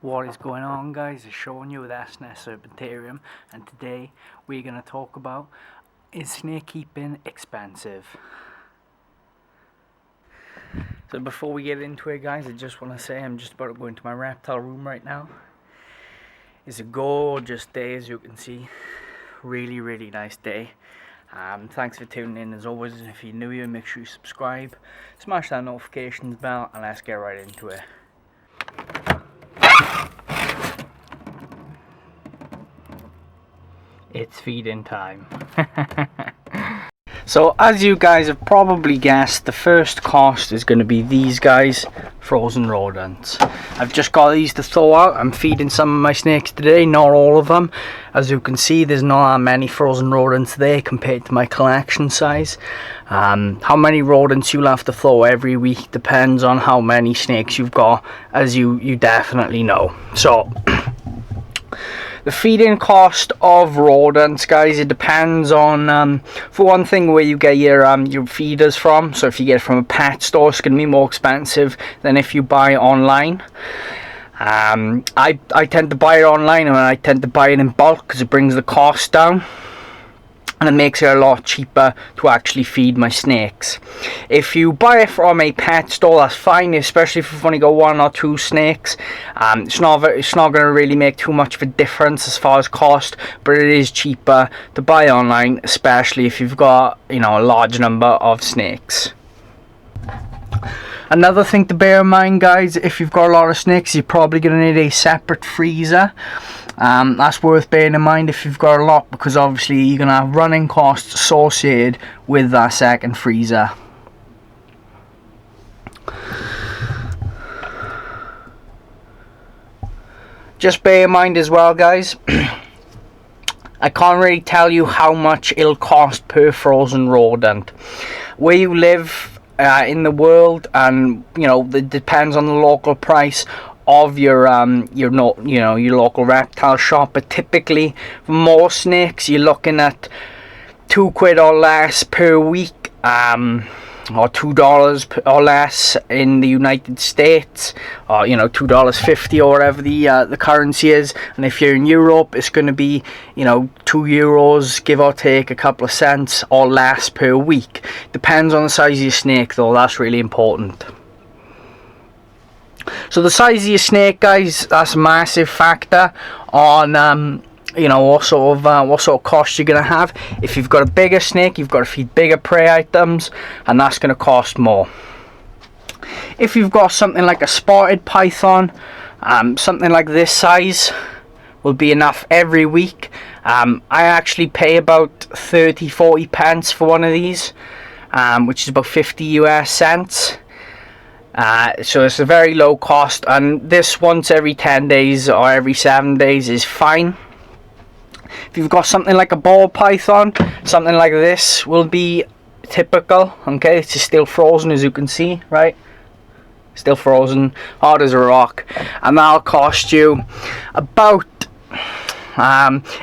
What is going on, guys? It's showing you with Asnes Serpentarium, and today we're going to talk about, is snake keeping expensive? So before we get into it, guys, I just want to say I'm just about to go into my reptile room right now. It's a gorgeous day, as you can see. Really nice day. Thanks for tuning in as always. If you're new here, make sure you subscribe, smash that notifications bell, and let's get right into it. It's feeding time. So as you guys have probably guessed, the first cost is going to be these guys, frozen rodents. I've just got these to thaw out. I'm feeding some of my snakes today, not all of them. As you can see, there's not that many frozen rodents there compared to my collection size. How many rodents you'll have to thaw every week depends on how many snakes you've got, as you definitely know. So the feeding cost of rodents, guys, it depends on, for one thing, where you get your feeders from. So if you get it from a pet store, it's going to be more expensive than if you buy online. I tend to buy it online, and I tend to buy it in bulk because it brings the cost down. And it makes it a lot cheaper to actually feed my snakes. If you buy it from a pet store, that's fine, especially if you've only got one or two snakes. It's not going to really make too much of a difference as far as cost, but it is cheaper to buy online, especially if you've got, a large number of snakes. Another thing to bear in mind, guys, if you've got a lot of snakes, you're probably going to need a separate freezer. That's worth bearing in mind if you've got a lot, because obviously you're going to have running costs associated with that second freezer. Just bear in mind as well, guys, I can't really tell you how much it'll cost per frozen rodent. Where you live in the world, and it depends on the local price of your local reptile shop, but typically for most snakes you're looking at £2 or less per week, or $2 or less in the United States, or $2.50 or whatever the currency is. And if you're in Europe, it's going to be €2, give or take a couple of cents or less per week. Depends on the size of your snake, though. That's really important. So the size of your snake, guys, that's a massive factor on what sort of cost you're gonna have. If you've got a bigger snake, you've got to feed bigger prey items, and that's gonna cost more. If you've got something like a spotted python, something like this size will be enough every week. I actually pay about 30-40 pence for one of these, which is about 50 US cents. So it's a very low cost, and this once every 10 days or every 7 days is fine. If you've got something like a ball python, something like this will be typical. Okay, it's still frozen, as you can see, right? Still frozen, hard as a rock, and that'll cost you about,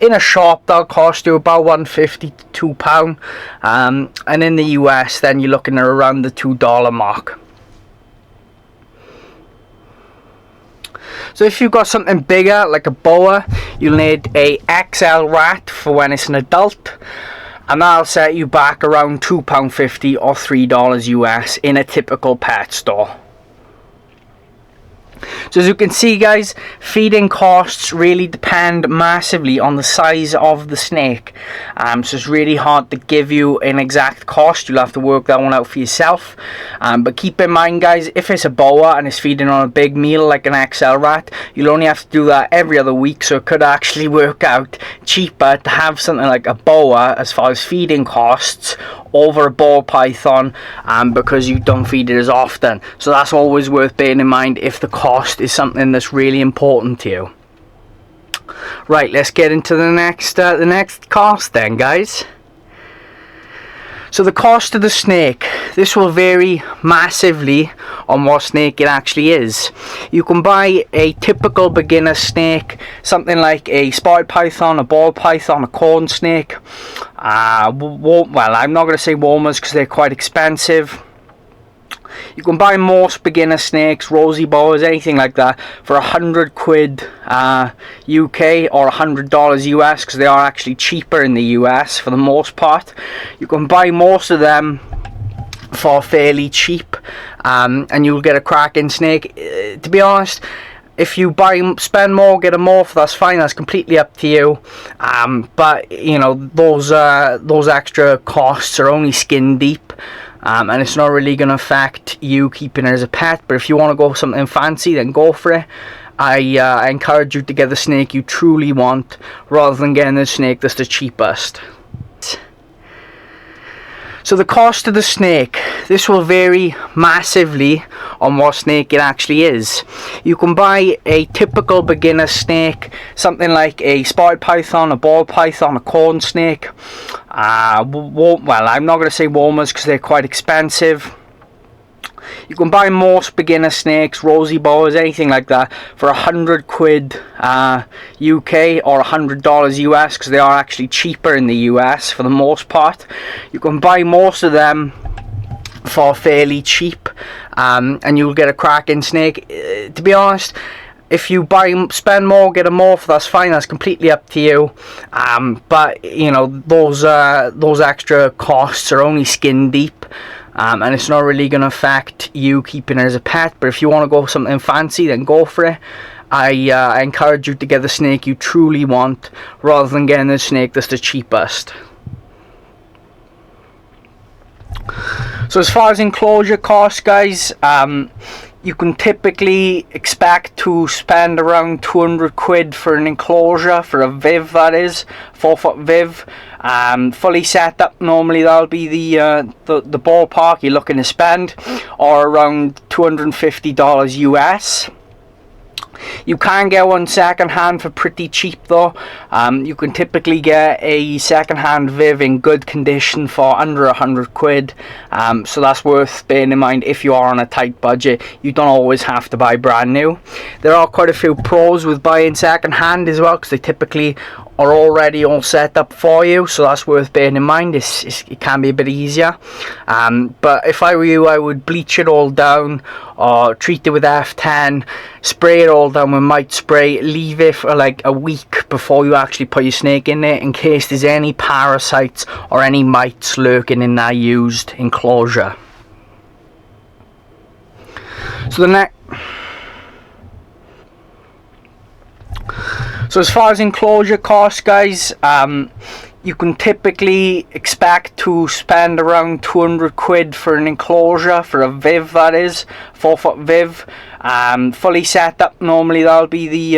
in a shop, that'll cost you about £1.50 to £2, and in the US, then you're looking at around the $2 mark. So if you've got something bigger like a boa, you'll need a XL rat for when it's an adult, and that'll set you back around £2.50 or $3 US in a typical pet store. So as you can see, guys, feeding costs really depend massively on the size of the snake. So it's really hard to give you an exact cost. You'll have to work that one out for yourself. But keep in mind, guys, if it's a boa and it's feeding on a big meal like an XL rat, you'll only have to do that every other week. So it could actually work out cheaper to have something like a boa as far as feeding costs over a ball python, because you don't feed it as often. So that's always worth bearing in mind if the cost is something that's really important to you. Right, let's get into the next cost then, guys. So the cost of the snake, this will vary massively on what snake it actually is. You can buy a typical beginner snake, something like a spotted python, a ball python, a corn snake. Well, I'm not going to say warmers because they're quite expensive. You can buy most beginner snakes, rosy boas, anything like that for 100 quid UK or $100 US, because they are actually cheaper in the US for the most part. You can buy most of them for fairly cheap, and you'll get a cracking snake. To be honest, if you spend more, get a morph, that's fine, that's completely up to you. But you know, those extra costs are only skin deep, and it's not really going to affect you keeping it as a pet. But if you want to go something fancy, then go for it. I encourage you to get the snake you truly want, rather than getting the snake that's the cheapest. So the cost of the snake, this will vary massively on what snake it actually is. You can buy a typical beginner snake, something like a spotted python, a ball python, a corn snake. Well, I'm not going to say warmers because they're quite expensive. You can buy most beginner snakes, rosy boas, anything like that for 100 quid UK or $100 US, because they are actually cheaper in the US for the most part. You can buy most of them for fairly cheap, and you'll get a cracking snake. To be honest, if you spend more, get a morph, that's fine, that's completely up to you. But you know, those extra costs are only skin deep. And it's not really going to affect you keeping it as a pet. But if you want to go something fancy, then go for it. I encourage you to get the snake you truly want, rather than getting the snake that's the cheapest. So as far as enclosure costs, guys, you can typically expect to spend around 200 quid for an enclosure, for a Viv, that is, 4-foot Viv. Fully set up, normally that'll be the ballpark you're looking to spend, or around $250 US. You can get one second hand for pretty cheap though. You can typically get a second hand Viv in good condition for under 100 quid. So that's worth bearing in mind if you are on a tight budget. You don't always have to buy brand new. There are quite a few pros with buying second hand as well, because they typically are already all set up for you, so that's worth bearing in mind. It can be a bit easier, but if I were you, I would bleach it all down, or treat it with F10, spray it all down with mite spray, leave it for like a week before you actually put your snake in there, in case there's any parasites or any mites lurking in that used enclosure. So as far as enclosure costs, guys, you can typically expect to spend around 200 quid for an enclosure, for a Viv, that is, 4-foot Viv. Fully set up, normally that'll be the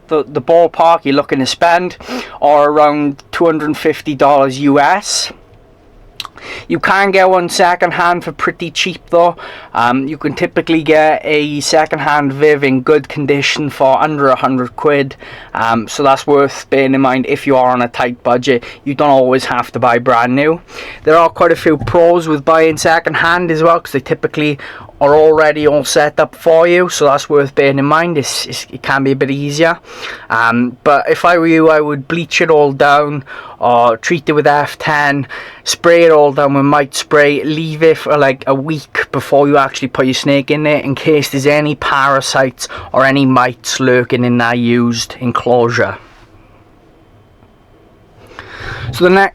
ballpark you're looking to spend, or around $250 US. You can get one second hand for pretty cheap though. You can typically get a second hand Viv in good condition for under 100 quid. So that's worth bearing in mind if you are on a tight budget. You don't always have to buy brand new. There are quite a few pros with buying second hand as well, because they typically are already all set up for you, so that's worth bearing in mind. It can be a bit easier, but if I were you, I would bleach it all down, or treat it with F10, spray it all down with mite spray, leave it for like a week before you actually put your snake in there, in case there's any parasites or any mites lurking in that used enclosure. So the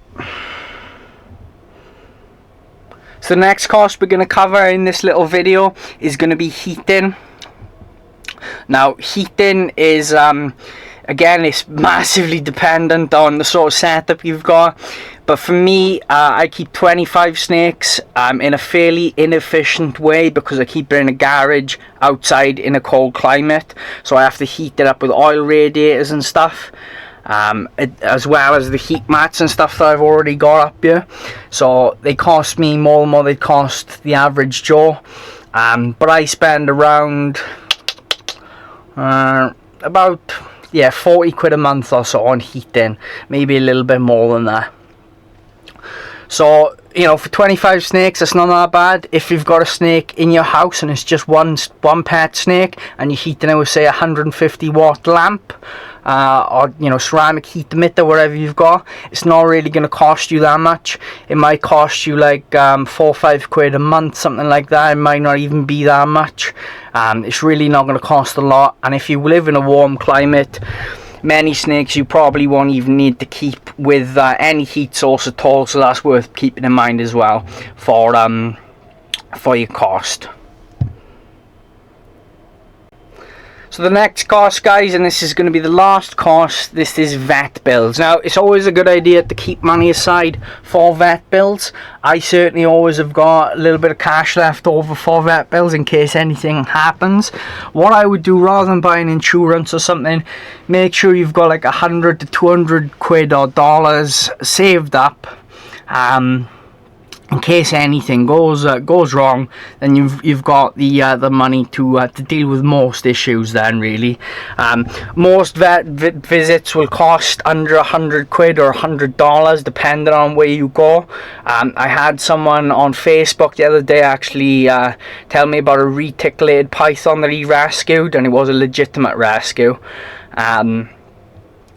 next cost we're going to cover in this little video is going to be heating. Now, heating is, again, it's massively dependent on the sort of setup you've got. But for me, I keep 25 snakes in a fairly inefficient way, because I keep it in a garage outside in a cold climate. So I have to heat it up with oil radiators and stuff. As well as the heat mats and stuff that I've already got up here, so they cost me more than what they cost the average Joe. But I spend around about 40 quid a month or so on heating, maybe a little bit more than that. So you know, for 25 snakes, it's not that bad. If you've got a snake in your house and it's just one pet snake, and you're heating it with, say, a 150 watt lamp, or, you know, ceramic heat emitter, whatever you've got, it's not really going to cost you that much. It might cost you like 4 or 5 quid a month, something like that. It might not even be that much. It's really not going to cost a lot. And if you live in a warm climate, many snakes you probably won't even need to keep with any heat source at all, so that's worth keeping in mind as well for your cost. So the next cost, guys, and this is going to be the last cost, this is vet bills. Now, it's always a good idea to keep money aside for vet bills. I certainly always have got a little bit of cash left over for vet bills in case anything happens. What I would do, rather than buying insurance or something, make sure you've got like 100 to 200 quid or dollars saved up. In case anything goes wrong, then you've got the money to deal with most issues. Then really, most vet visits will cost under 100 quid or $100, depending on where you go. I had someone on Facebook the other day actually tell me about a reticulated python that he rescued, and it was a legitimate rescue.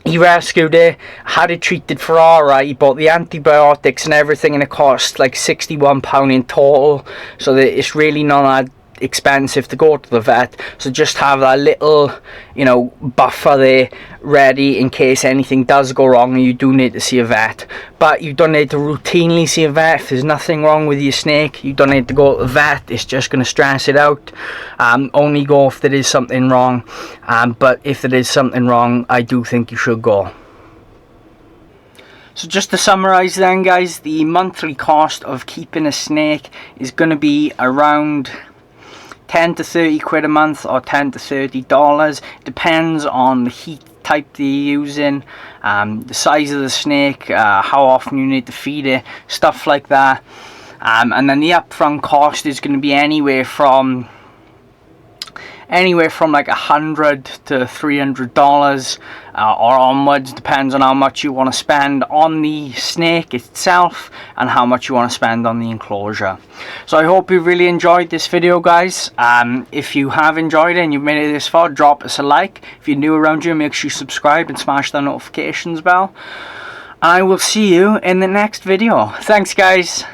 He rescued it, had it treated for alright, he bought the antibiotics and everything, and it cost like £61 in total, so that it's really not that expensive to go to the vet. So just have that little, you know, buffer there ready in case anything does go wrong and you do need to see a vet. But you don't need to routinely see a vet. If there's nothing wrong with your snake, you don't need to go to the vet. It's just going to stress it out. Only go if there is something wrong, but if there is something wrong, I do think you should go. So just to summarize then, guys, the monthly cost of keeping a snake is going to be around 10 to 30 quid a month, or $10 to $30. Depends on the heat type that you're using, the size of the snake, how often you need to feed it, stuff like that. And then the upfront cost is going to be anywhere from like $100 to $300 or onwards. Depends on how much you want to spend on the snake itself and how much you want to spend on the enclosure. So I hope you really enjoyed this video, guys. If you have enjoyed it and you've made it this far, drop us a like. If you're new around here, make sure you subscribe and smash that notifications bell. And I will see you in the next video. Thanks, guys.